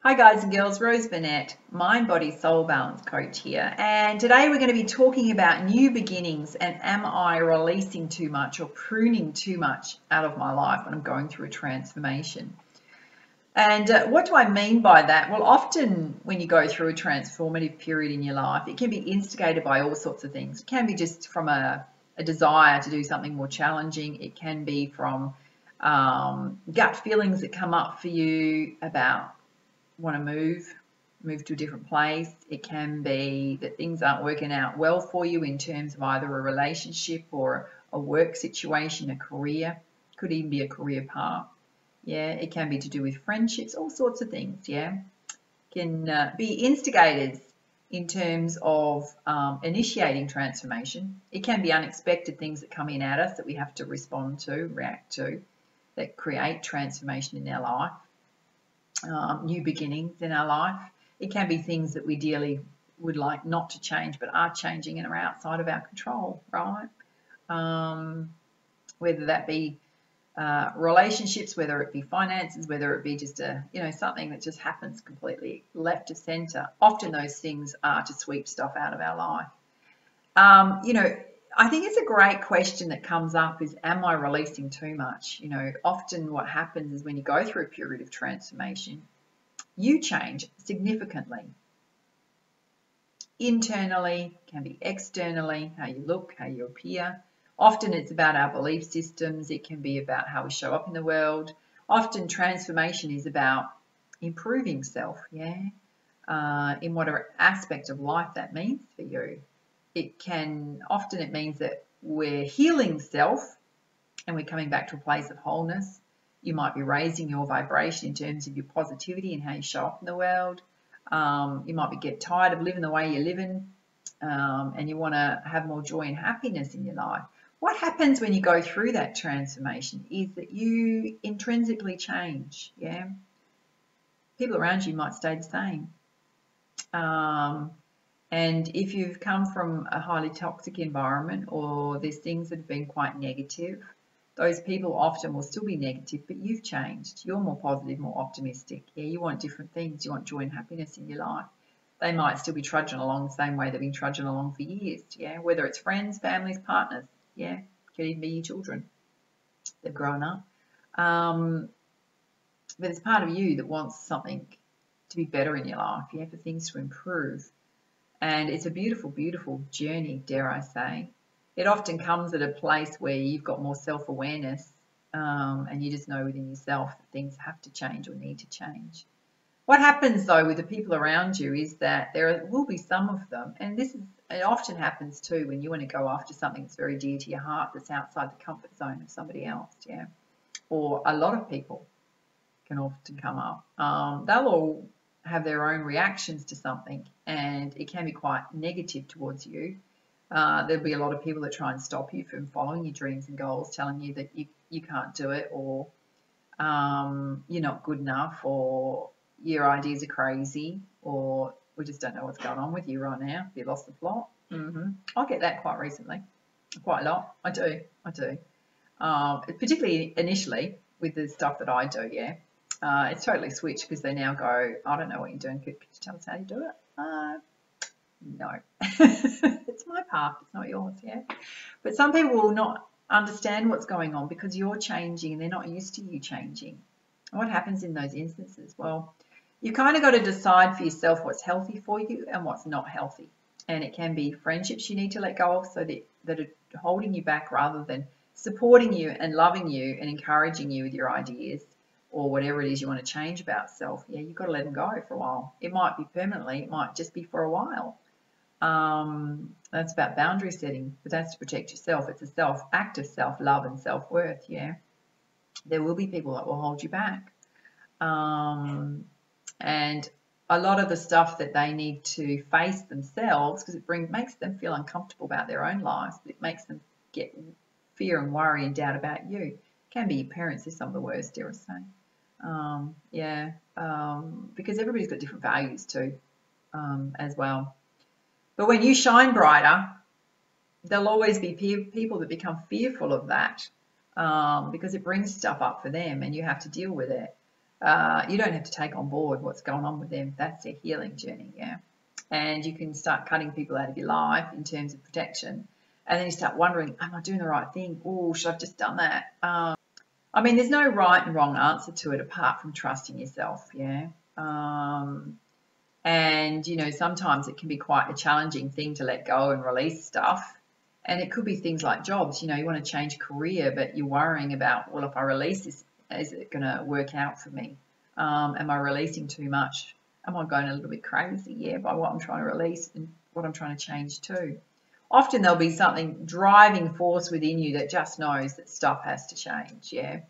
Hi guys and girls, Rose Burnett, Mind, Body, Soul Balance Coach here. And today we're going to be talking about new beginnings and am I releasing too much or pruning too much out of my life when I'm going through a transformation. And what do I mean by that? Well, often when you go through a transformative period in your life, it can be instigated by all sorts of things. It can be just from a desire to do something more challenging. It can be from gut feelings that come up for you about want to move to a different place. It can be that things aren't working out well for you in terms of either a relationship or a work situation, a career. Could even be a career path. Yeah, it can be to do with friendships, all sorts of things. Yeah, can be instigators in terms of initiating transformation. It can be unexpected things that come in at us that we have to respond to, react to, that create transformation in our life. New beginnings in our life. It can be things that we dearly would like not to change but are changing and are outside of our control, right? Whether that be relationships, whether it be finances, whether it be just something that just happens completely left of center. Often those things are to sweep stuff out of our life. I think it's a great question that comes up is, am I releasing too much? Often what happens is when you go through a period of transformation, you change significantly. Internally, can be externally, how you look, how you appear. Often it's about our belief systems. It can be about how we show up in the world. Often transformation is about improving self, in whatever aspect of life that means for you. Often it means that we're healing self and we're coming back to a place of wholeness. You might be raising your vibration in terms of your positivity and how you show up in the world. You might get tired of living the way you're living and you want to have more joy and happiness in your life. What happens when you go through that transformation is that you intrinsically change, People around you might stay the same. And if you've come from a highly toxic environment or there's things that have been quite negative, those people often will still be negative, but you've changed. You're more positive, more optimistic. You want different things. You want joy and happiness in your life. They might still be trudging along the same way they've been trudging along for years, whether it's friends, families, partners, could even be your children. They've grown up. But there's part of you that wants something to be better in your life, for things to improve. And it's a beautiful, beautiful journey, dare I say. It often comes at a place where you've got more self-awareness and you just know within yourself that things have to change or need to change. What happens, though, with the people around you is that there will be some of them, and it often happens too when you want to go after something that's very dear to your heart that's outside the comfort zone of somebody else, or a lot of people can often come up. They'll all have their own reactions to something and it can be quite negative towards you. There'll be a lot of people that try and stop you from following your dreams and goals, telling you that you can't do it, or you're not good enough, or your ideas are crazy, or we just don't know what's going on with you right now. You lost the plot. I get that quite recently, quite a lot. I do. Particularly initially with the stuff that I do, it's totally switched because they now go, I don't know what you're doing. Could you tell us how you do it? No. It's my path. It's not yours, But some people will not understand what's going on because you're changing and they're not used to you changing. What happens in those instances? Well, you kind of got to decide for yourself what's healthy for you and what's not healthy. And it can be friendships you need to let go of so that are holding you back rather than supporting you and loving you and encouraging you with your ideas or whatever it is you want to change about self. You've got to let them go for a while. It might be permanently. It might just be for a while. That's about boundary setting, but that's to protect yourself. It's a act of self-love and self-worth, There will be people that will hold you back. And a lot of the stuff that they need to face themselves, because it makes them feel uncomfortable about their own lives, but it makes them get fear and worry and doubt about you. It can be your parents are some of the worst, dare I say. Because everybody's got different values too, as well. But when you shine brighter, there'll always be people that become fearful of that because it brings stuff up for them and you have to deal with it. You don't have to take on board what's going on with them. That's their healing journey, yeah. And you can start cutting people out of your life in terms of protection. And then you start wondering, am I doing the right thing? Oh, should I have just done that? I mean, there's no right and wrong answer to it apart from trusting yourself, yeah. And, you know, sometimes it can be quite a challenging thing to let go and release stuff. And it could be things like jobs. You know, you want to change career, but you're worrying about, well, if I release this, is it going to work out for me? Am I releasing too much? Am I going a little bit crazy? Yeah, by what I'm trying to release and what I'm trying to change too. Often there'll be something driving force within you that just knows that stuff has to change, yeah.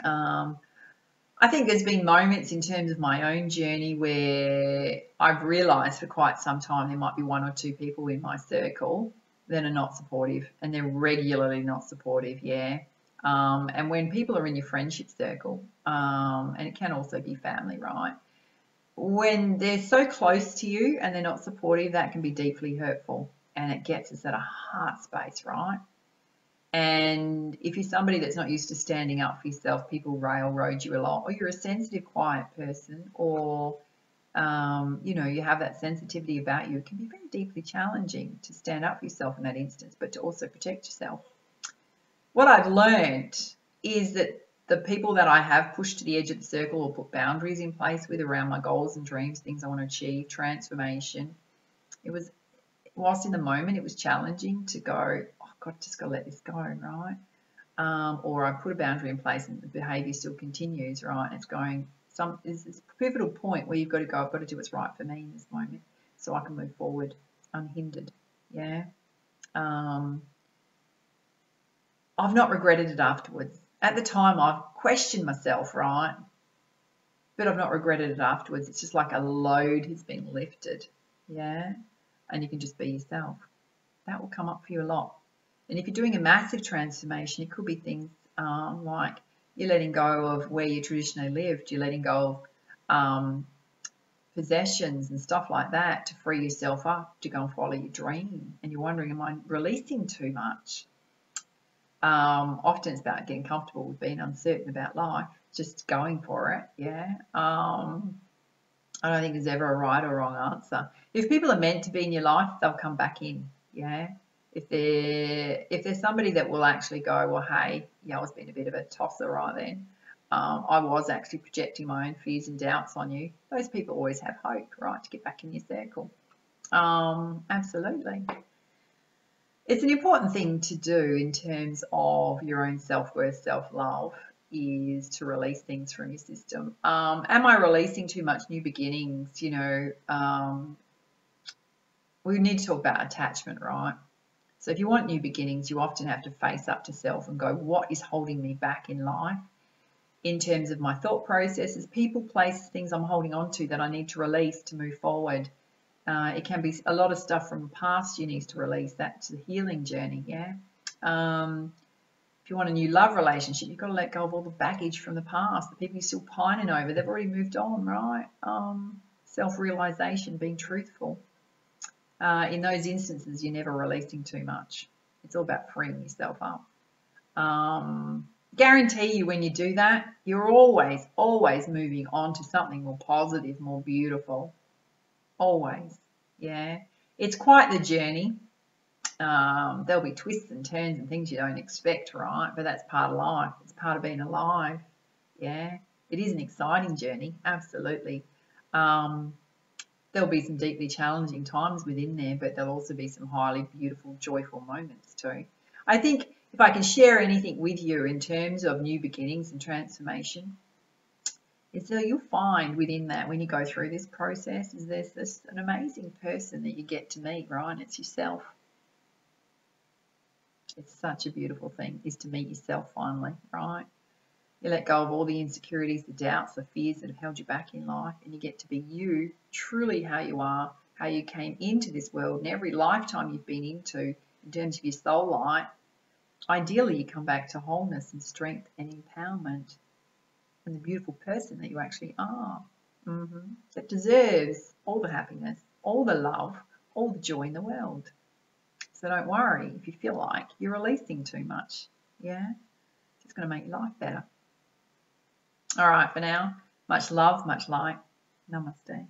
I think there's been moments in terms of my own journey where I've realised for quite some time there might be one or two people in my circle that are not supportive, and they're regularly not supportive, yeah. And when people are in your friendship circle, and it can also be family, right? When they're so close to you and they're not supportive, that can be deeply hurtful, and it gets us at a heart space, right? And if you're somebody that's not used to standing up for yourself, people railroad you a lot, or you're a sensitive, quiet person, or you know, you have that sensitivity about you, it can be very deeply challenging to stand up for yourself in that instance, but to also protect yourself. What I've learned is that the people that I have pushed to the edge of the circle or put boundaries in place with around my goals and dreams, things I want to achieve, transformation, it was, whilst in the moment it was challenging to go, oh God, just got to let this go, right? Or I put a boundary in place and the behaviour still continues, right? And it's going, there's this pivotal point where you've got to go, I've got to do what's right for me in this moment so I can move forward unhindered, yeah? I've not regretted it afterwards. At the time, I've questioned myself, right? But I've not regretted it afterwards. It's just like a load has been lifted, yeah? And you can just be yourself. That will come up for you a lot. And if you're doing a massive transformation, it could be things like you're letting go of where you traditionally lived, you're letting go of possessions and stuff like that to free yourself up to go and follow your dream. And you're wondering, am I releasing too much? Often it's about getting comfortable with being uncertain about life, just going for it, yeah. I don't think there's ever a right or wrong answer. If people are meant to be in your life, they'll come back in, yeah. If there's somebody that will actually go, well, hey, yeah, I was being a bit of a tosser right then. I was actually projecting my own fears and doubts on you. Those people always have hope, right, to get back in your circle. Absolutely. It's an important thing to do in terms of your own self-worth, self-love, is to release things from your system. Am I releasing too much new beginnings? You know, we need to talk about attachment, right? So if you want new beginnings, you often have to face up to self and go, what is holding me back in life? In terms of my thought processes, people, places, things I'm holding on to that I need to release to move forward. It can be a lot of stuff from the past you need to release. That's the healing journey, yeah? If you want a new love relationship, you've got to let go of all the baggage from the past, the people you're still pining over. They've already moved on, right? Self-realization, being truthful. In those instances, you're never releasing too much. It's all about freeing yourself up. Guarantee you when you do that, you're always moving on to something more positive, more beautiful. Always, yeah. It's quite the journey. There'll be twists and turns and things you don't expect, right? But that's part of life. It's part of being alive, yeah. It is an exciting journey, absolutely. There'll be some deeply challenging times within there, but there'll also be some highly beautiful, joyful moments too. I think if I can share anything with you in terms of new beginnings and transformation, is that you'll find within that, when you go through this process, is there's this an amazing person that you get to meet, right? It's yourself. It's such a beautiful thing, is to meet yourself finally, right? You let go of all the insecurities, the doubts, the fears that have held you back in life, and you get to be you, truly how you are, how you came into this world, and every lifetime you've been into, in terms of your soul light. Ideally, you come back to wholeness and strength and empowerment and the beautiful person that you actually are, that deserves all the happiness, all the love, all the joy in the world. So don't worry if you feel like you're releasing too much, yeah? It's just going to make your life better. All right, for now, much love, much light. Namaste.